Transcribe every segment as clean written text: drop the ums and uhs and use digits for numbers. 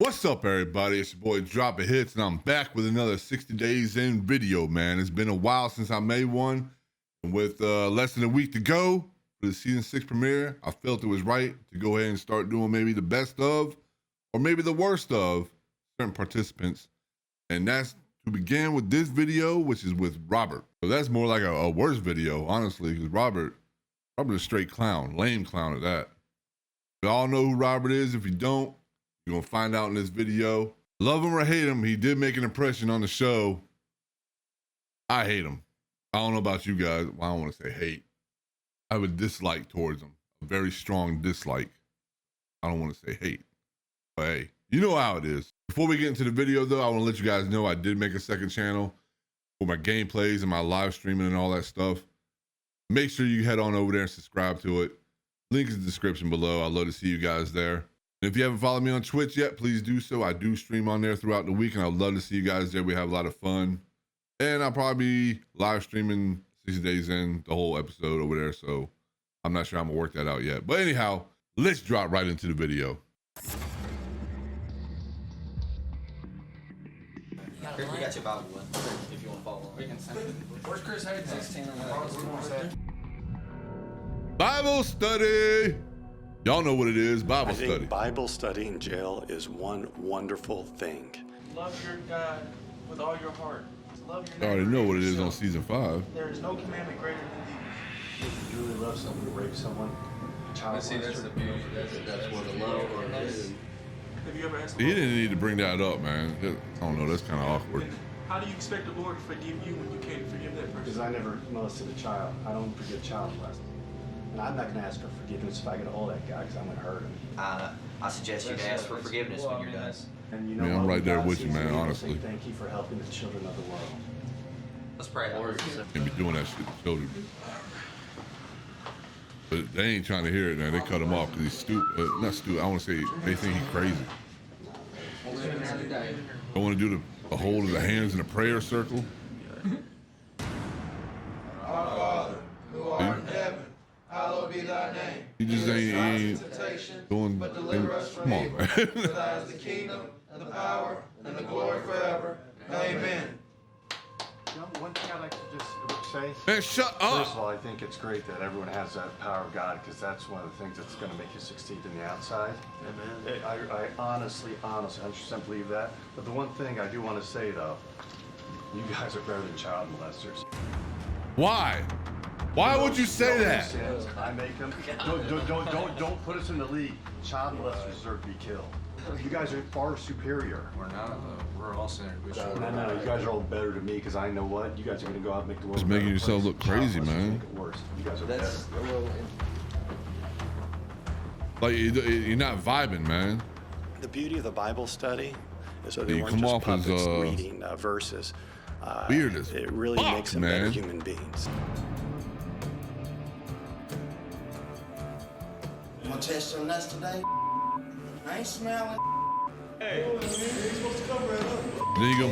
What's up, everybody? It's your boy DropnHItz, and I'm back with another 60 days in video, man. It's been a while since I made one, and with less than a week to go for the season 6 premiere, I felt it was right to go ahead and start doing maybe the best of, or maybe the worst of, certain participants. And that's to begin with this video, which is with Robert. So that's more like a worse video, honestly, because Robert is a straight clown, lame clown at that. We all know who Robert is. If you don't, you're gonna find out in this video. Love him or hate him, he did make an impression on the show. I hate him. I don't know about you guys. Well, I don't want to say hate. I have a dislike towards him, a very strong dislike. I don't want to say hate, but hey, you know how it is. Before we get into the video though, I want to let you guys know I did make a second channel for my gameplays and my live streaming and all that stuff. Make sure you head on over there and subscribe to it. Link is in the description below. I'd love to see you guys there. If you haven't followed me on Twitch yet, please do so. I do stream on there throughout the week, and I'd love to see you guys there. We have a lot of fun. And I'll probably be live streaming 60 days in, the whole episode over there, so I'm not sure I'm going to work that out yet. But anyhow, let's drop right into the video. We got your Bible if you want to follow. We can send it. Where's Chris Hayden? 16 Bible study. Y'all know what it is, Bible study. I think Bible study in jail is one wonderful thing. Love your God with all your heart. Love your I already know what it is on season 5. There is no commandment greater than these. If you really love someone to rape someone, child See, that's the beauty. That's what the love is. Have you ever asked the He Lord? didn't need to bring that up, man. I don't know, that's kind of awkward. How do you expect the Lord to forgive you when you can't forgive that Because person? I never molested a child. I don't forgive child molesting. And I'm not going to ask for forgiveness if I get a hold of that guy because I'm going to hurt him. I suggest you to ask for forgiveness when you're done. And you know Yeah, I'm what? right there God with you, sees man, me and honestly. say thank you for helping the children of the world. Let's pray. Can't be doing that shit to children. But they ain't trying to hear it, man. They cut him off because he's stupid. Not stupid. I want to say they think he's crazy. I want to do the hold of the hands in a prayer circle. Our Father, who art in heaven, hallowed be thy name. He just ain't doing. But deliver us from Come on, evil. man. For thine is the kingdom, and the power, and the glory forever. Amen. You know, one thing I'd like to just say. Man, shut First of up. all, I think it's great that everyone has that power of God because that's one of the things that's going to make you succeed in the outside. Amen. I honestly, 100% believe that. But the one thing I do want to say, though, you guys are better than child molesters. Why? Why would you say No that? sins I make them. Don't put us in the league. Child molesters deserve to be killed. You guys are far superior. We're not. We're all sinners. We should. No, you guys are all better to me because I know what you guys are going to go out and make the world. Just a better making yourself place. look crazy, Child molesters man. Make it worse. You guys are better. Like you're not vibing, man. The beauty of the Bible study is that they You weren't come just off as, puppets reading verses. weird as It really fuck, makes them man. better human beings. You wanna test your nuts today? I ain't smelling. Hey, you ain't supposed to cover it up. Then you go.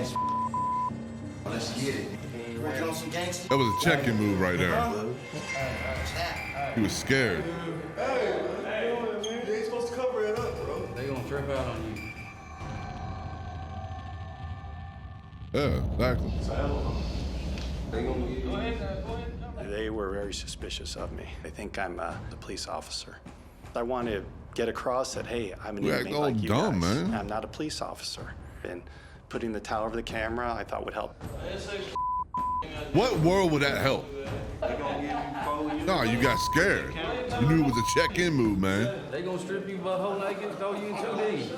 Let's get it. You working on some gangster? That was a check-in move right there. Tap. He was scared. Hey, you ain't supposed to cover it up, bro. They gonna trip out on you. Yeah, exactly. They were very suspicious of me. They think I'm a police officer. I want to get across that, hey, I'm an You act inmate all like you dumb, guys. man. I'm not a police officer. And putting the towel over the camera, I thought would help. What world would that help? No, you got scared. You knew it was a check-in move, man. They gonna strip you butthole naked, throw you in 2D.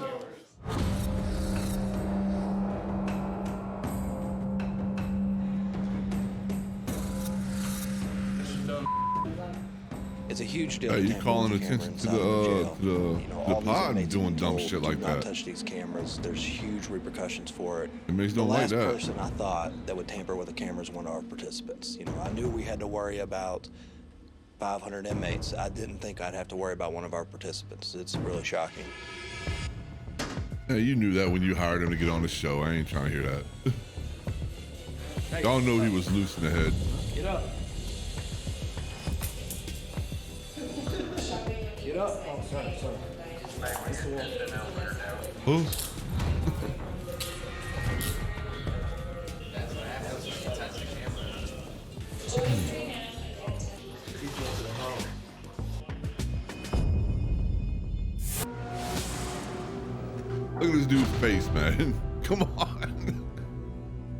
It's a huge deal. Hey, to you tamper calling with attention to camera the inside jail. the all these pod inmates doing have been dumb told, shit "Do like not that. touch these cameras. There's huge repercussions for it." Inmates The don't like last that. person I thought that would tamper with the cameras was one of our participants. I knew we had to worry about 500 inmates. I didn't think I'd have to worry about one of our participants. It's really shocking. Yeah, you knew that when you hired him to get on the show. I ain't trying to hear that. Y'all know he was loose in the head. Get up. Get up. Oh, sorry. Who? dude's face, man. Come on.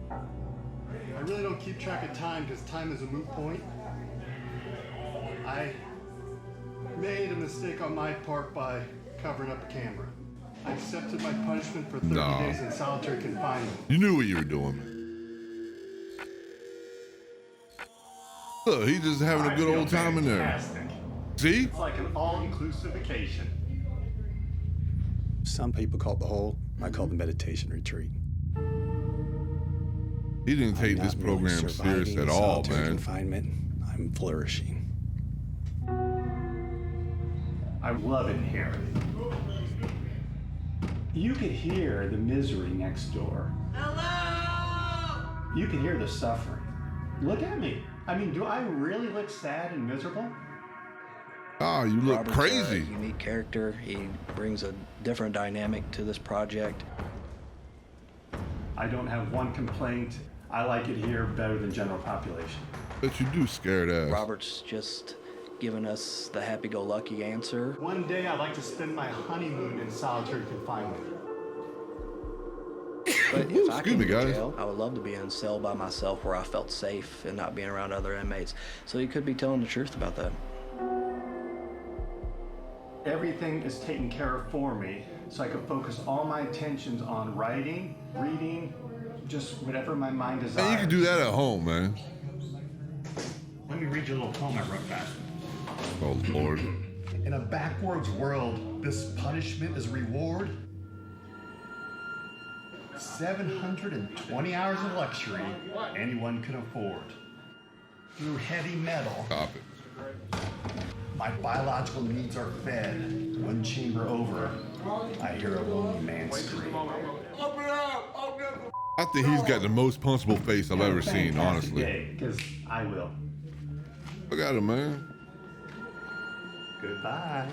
I really don't keep track of time because time is a moot point. I made a mistake on my part by covering up a camera. I accepted my punishment for 30 days in solitary confinement. You knew what you were doing. Look, he's just having a good old time in there. Fantastic. See? It's like an all-inclusive vacation. Some people call it the hole. I call it the meditation retreat. He didn't take this program serious at all, man. Confinement. I'm flourishing. I love it here. You could hear the misery next door. Hello! You can hear the suffering. Look at me. I mean, do I really look sad and miserable? Oh, you look Robert's crazy. a unique character. He brings a different dynamic to this project. I don't have one complaint. I like it here better than general population. But you do scared ass. Robert's just given us the happy-go-lucky answer. One day I'd like to spend my honeymoon in solitary confinement. But if I Excuse came me, to guys. jail, I would love to be in a cell by myself where I felt safe and not being around other inmates. So he could be telling the truth about that. Everything is taken care of for me, so I can focus all my attentions on writing, reading, just whatever my mind desires. And you can do that at home, man. Let me read you a little poem I wrote back. Oh, Lord. In a backwards world, this punishment is reward. 720 hours of luxury anyone can afford. Through heavy metal, Stop it. my biological needs are fed. One chamber over, I hear a lonely man scream. I think he's got the most punchable face I've ever seen, honestly. Because I will. Look at him, man. Goodbye.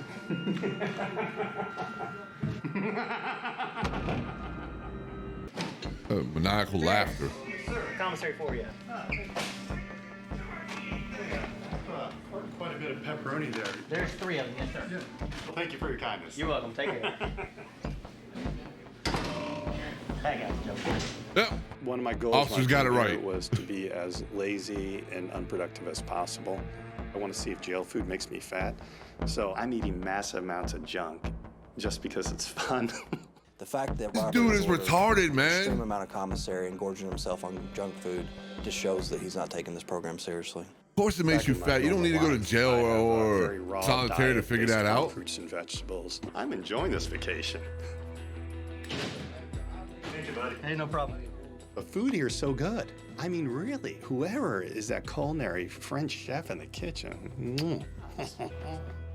Maniacal laughter. Commissary for you. Quite a bit of pepperoni there. There's 3 of them, yes, sir. Well, thank you for your kindness. You're welcome. Take care. Hey, guys, Joe. Yep. One of my goals Officers got it right. was to be as lazy and unproductive as possible. I want to see if jail food makes me fat. So I'm eating massive amounts of junk just because it's fun. The fact that This Robert dude has is ordered retarded, an man. extreme amount of commissary and gorging himself on junk food just shows that he's not taking this program seriously. Of course it makes you fat. You don't need to go to jail or solitary to figure that out. Fruits and vegetables. I'm enjoying this vacation. Thank you, buddy. Hey, no problem. The food here is so good. I mean, really, whoever is that culinary French chef in the kitchen,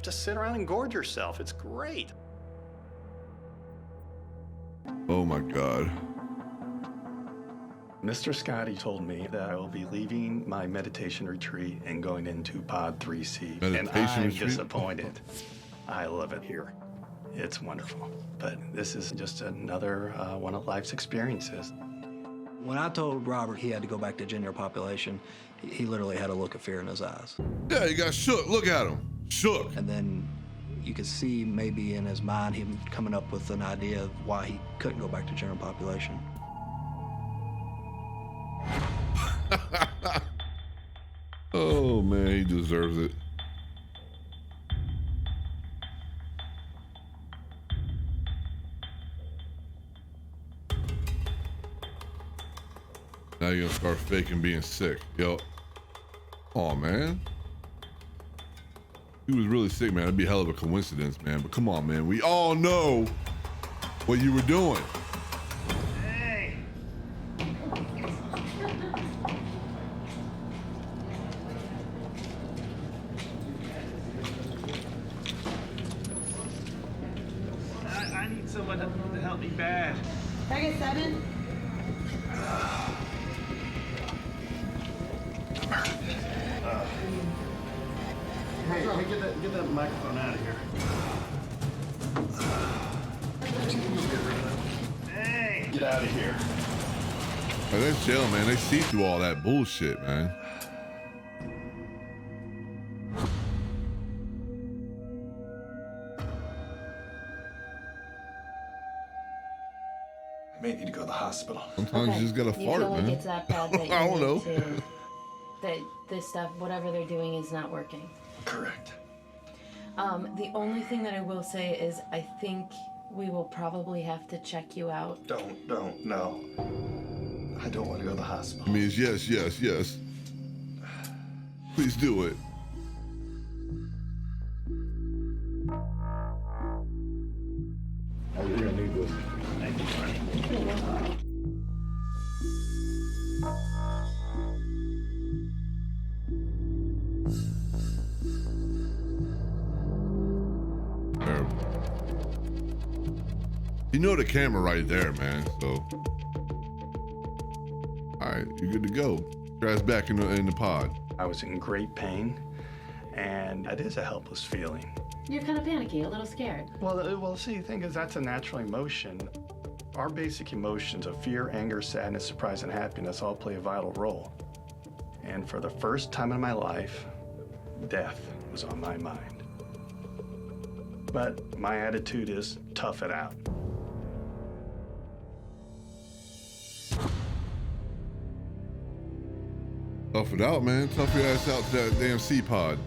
just sit around and gorge yourself. It's great. Oh my God. Mr. Scotty told me that I will be leaving my meditation retreat and going into Pod 3C. And Meditation I'm retreat? disappointed. I love it here. It's wonderful. But this is just another one of life's experiences. When I told Robert he had to go back to general population, he literally had a look of fear in his eyes. Yeah, he got shook. Look at him. Shook. And then you could see maybe in his mind him coming up with an idea of why he couldn't go back to general population. Oh man, he deserves it. Now you're gonna start faking being sick. Yo. Oh man. He was really sick, man. It'd be a hell of a coincidence, man. But come on, man. We all know what you were doing. Hey! I need someone to help me bad. Can I get 7? Hey, get that microphone out of here. Hey! Get out of here. Like, that's jail, man. They see through all that bullshit, man. may need to go to the hospital. Sometimes you just gotta you fart, feel man. like it's that bad that you I don't know. that this stuff, whatever they're doing, is not working. Correct. The only thing that I will say is I think we will probably have to check you out. Don't, no. I don't want to go to the hospital. I mean, it's yes, yes, yes. Please do it. You're gonna need this. Thank you, buddy. Terrible. You know the camera right there, man. So, all right, you're good to go. Your ass back in the pod. I was in great pain, and it is a helpless feeling. You're kind of panicky, a little scared. Well, see, the thing is, that's a natural emotion. Our basic emotions of fear, anger, sadness, surprise, and happiness all play a vital role. And for the first time in my life, death was on my mind. But my attitude is tough it out. Tough it out, man. Tough your ass out to that damn C-pod.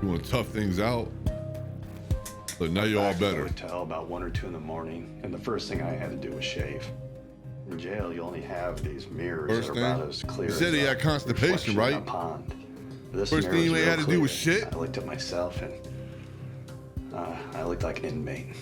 You want to tough things out? But now you're all Back in the better. hotel about 1 or 2 in the morning, and the first thing I had to do was shave. In jail, you only have these mirrors First that are thing? about as clear You said as he a had constipation, reflection in right? a pond. This First mirror thing you was ain't real had to do was clear. shit? I looked at myself, and I looked like an inmate.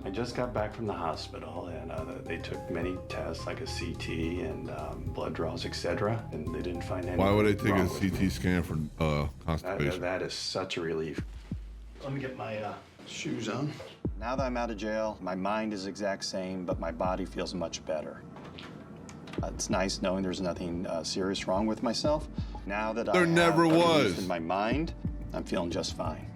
I just got back from the hospital, and they took many tests, like a CT and blood draws, etc., and they didn't find anything. Why would they take wrong a with me. CT scan for constipation? That is such a relief. Let me get my shoes on. Now that I'm out of jail, my mind is the exact same, but my body feels much better. It's nice knowing there's nothing serious wrong with myself. Now that There I never have a was. relief in my mind, I'm feeling just fine.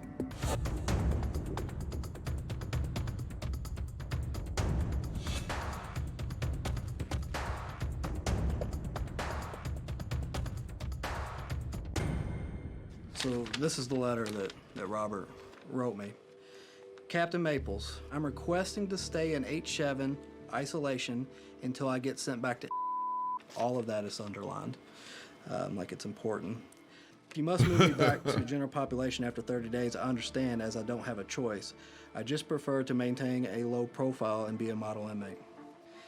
So this is the letter that Robert wrote me. Captain Maples, I'm requesting to stay in H7 isolation until I get sent back to. All of that is underlined, like it's important. If you must move me back to general population after 30 days, I understand, as I don't have a choice. I just prefer to maintain a low profile and be a model inmate.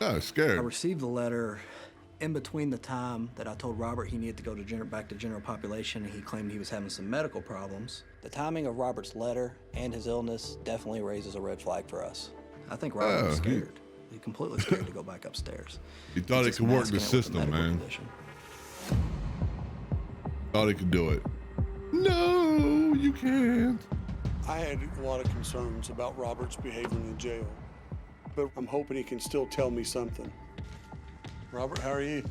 Oh, scared. I received the letter in between the time that I told Robert he needed to go to back to general population, and he claimed he was having some medical problems. The timing of Robert's letter and his illness definitely raises a red flag for us. I think Robert was scared. He completely scared to go back upstairs. He thought he could work the system, man. Thought he could do it. No, you can't. I had a lot of concerns about Robert's behavior in jail, but I'm hoping he can still tell me something. Robert, how are you?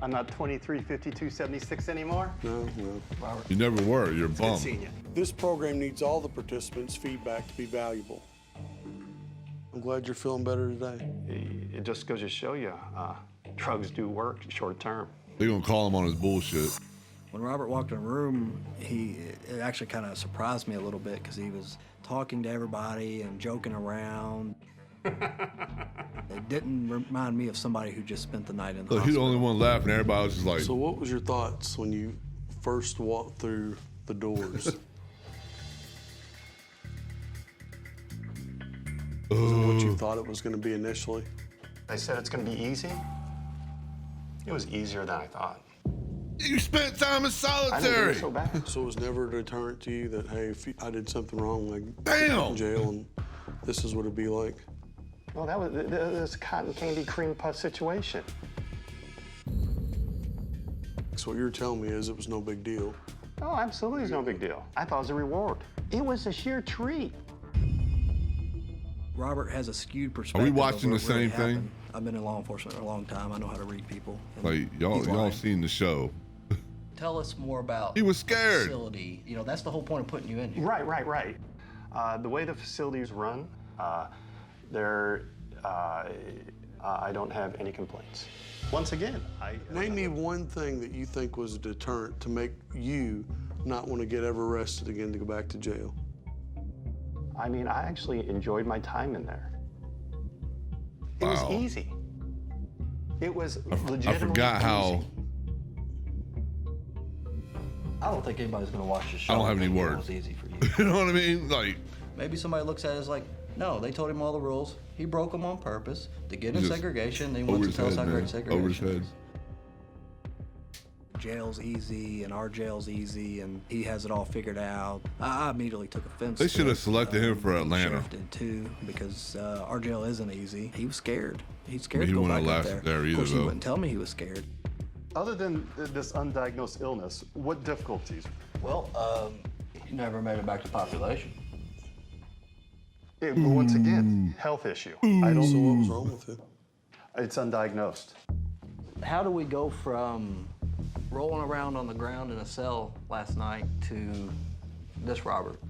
I'm not 23, 52, 76 anymore. No. Robert. You never were. You're a bum. Good seeing you. This program needs all the participants' feedback to be valuable. I'm glad you're feeling better today. It just goes to show you, drugs do work short term. They're gonna call him on his bullshit. When Robert walked in the room, it actually kind of surprised me a little bit because he was talking to everybody and joking around. It didn't remind me of somebody who just spent the night in the Look, he's the only one laughing. Everybody was just like. So what was your thoughts when you first walked through the doors? Was it what you thought it was going to be initially? They said it's going to be easy. It was easier than I thought. You spent time in I didn't solitary. do it so bad. So it was never a deterrent to you that, hey, if I did something wrong, like Damn! in jail, and this is what it'd be like? Well, that was a cotton candy cream puff situation. So what you're telling me is it was no big deal. Oh, absolutely, it's no big deal. I thought it was a reward. It was a sheer treat. Robert has a skewed perspective. Are we watching of the what really same thing? happened. I've been in law enforcement for a long time. I know how to read people. And Like y'all seen the show. Tell us more about He was scared. the facility. You know, that's the whole point of putting you in here. Right. The way the facilities run, I don't have any complaints. Once again, Name me one thing that you think was a deterrent to make you not want to get ever arrested again to go back to jail? I mean, I actually enjoyed my time in there. It Wow. was easy. It was legitimately I forgot how. easy. I don't think anybody's gonna watch this show. I don't have any and think it words. was easy for you. You know what I mean? Like, Maybe somebody looks at it as like, no, they told him all the rules. He broke them on purpose to get in Just segregation. They over want to his tell us head, how great man. segregation Over his head. is. Jail's easy and our jail's easy and he has it all figured out. I immediately took offense. They to should have it. selected him for The Atlanta. sheriff did too, because our jail isn't easy. He was scared. He's scared He to go wouldn't back have up lasted there. there either, Of course, he though. wouldn't tell me he was scared. Other than this undiagnosed illness, what difficulties? Well, he never made it back to population. Once again, health issue. I don't. So what was wrong with it? It's undiagnosed. How do we go from rolling around on the ground in a cell last night to this, Robert?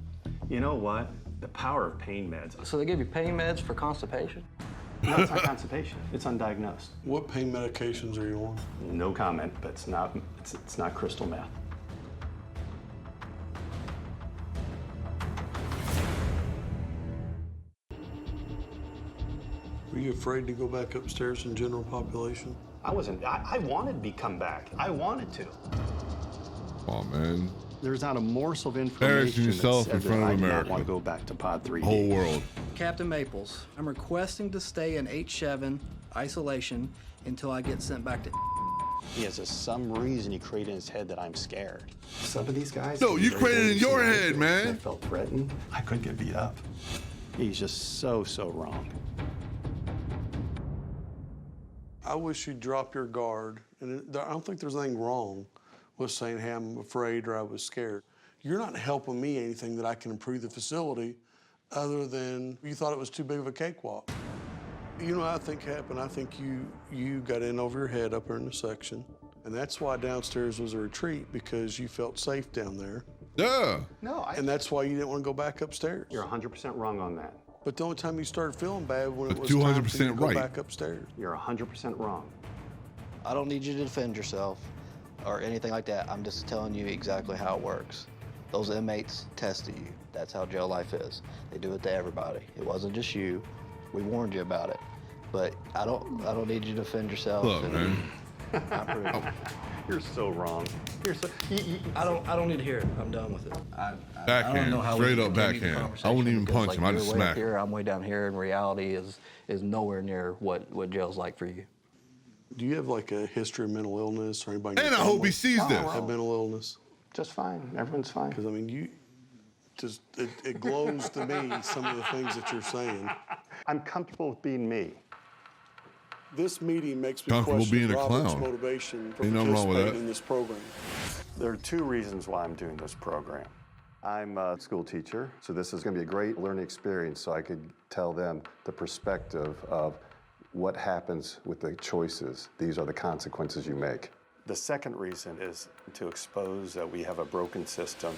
You know what? The power of pain meds. So they give you pain meds for constipation? No, it's not constipation. It's undiagnosed. What pain medications are you on? No comment, but it's not crystal meth. Were you afraid to go back upstairs in general population? I wasn't. I wanted to come back. I wanted to. Come on, man. There's not a morsel of Embarrassing information that yourself said in front that of I did not America. want to go back to Pod 3D. Whole world. Captain Maples, I'm requesting to stay in H7 isolation until I get sent back to. He has some reason he created in his head that I'm scared. Some of these guys. No, you created it in your head, man. I felt threatened. I could get beat up. He's just so wrong. I wish you'd drop your guard. And I don't think there's anything wrong with saying, hey, I'm afraid or I was scared. You're not helping me anything that I can improve the facility other than you thought it was too big of a cakewalk. You know what I think happened? I think you got in over your head up there in the section. And that's why downstairs was a retreat, because you felt safe down there. Yeah. No, And that's why you didn't want to go back upstairs. You're 100% wrong on that. But the only time you started feeling bad when it But was time for you to 200% go right. back upstairs. You're 100% wrong. I don't need you to defend yourself or anything like that. I'm just telling you exactly how it works. Those inmates tested you. That's how jail life is. They do it to everybody. It wasn't just you. We warned you about it. But I don't need you to defend yourself. Look, man. You're so wrong. You're so. I don't need to hear it. I'm done with it. I Backhand. don't know how Straight we up continue the backhand. I conversation wouldn't even because, punch him. I you're just way up smack him. here, I'm way down here, and reality is nowhere near what jail's like for you. Do you have like a history of mental illness or anybody? in And your I hope family he sees this. have mental illness? Just fine. Everyone's fine. Because I mean, it glows to me some of the things that you're saying. I'm comfortable with being me. This meeting makes me Comfortable question being a Robert's clown. motivation for Ain't nothing wrong with participating that. in this program. There are two reasons why I'm doing this program. I'm a school teacher, so this is going to be a great learning experience so I could tell them the perspective of what happens with the choices. These are the consequences you make. The second reason is to expose that we have a broken system.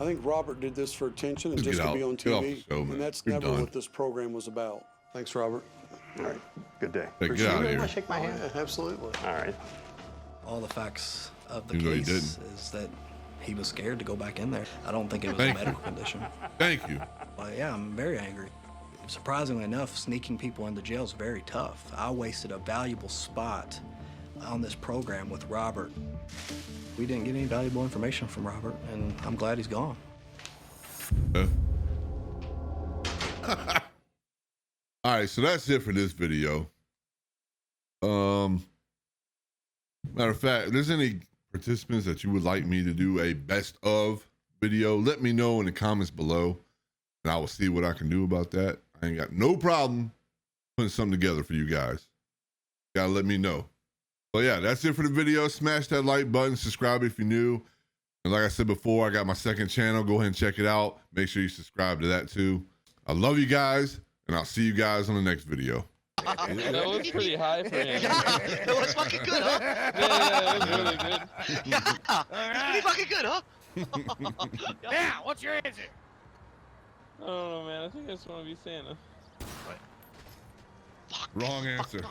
I think Robert did this for attention and Just just get to be out. on Get off TV. the show, man. And that's You're never done. what this program was about. Thanks, Robert. All right, good day. Hey, get out of You here. want to shake my hand? Yeah, absolutely. All right. All the facts of the Even though he case didn't. is that he was scared to go back in there. I don't think it was Thank a you. medical condition. Thank you. But yeah, I'm very angry. Surprisingly enough, sneaking people into jail is very tough. I wasted a valuable spot on this program with Robert. We didn't get any valuable information from Robert, and I'm glad he's gone. All right, so that's it for this video. Matter of fact, if there's any participants that you would like me to do a best of video, let me know in the comments below, and I will see what I can do about that. I ain't got no problem putting something together for you guys. Gotta let me know. But yeah, that's it for the video. Smash that like button, subscribe if you're new. And like I said before, I got my second channel. Go ahead and check it out. Make sure you subscribe to that too. I love you guys, and I'll see you guys on the next video. That was pretty high for him. It was fucking good, huh? Yeah, it was really good. Yeah. Pretty fucking good, huh? Yeah, what's your answer? I don't know, man. I think I just want to be Santa. Wrong answer.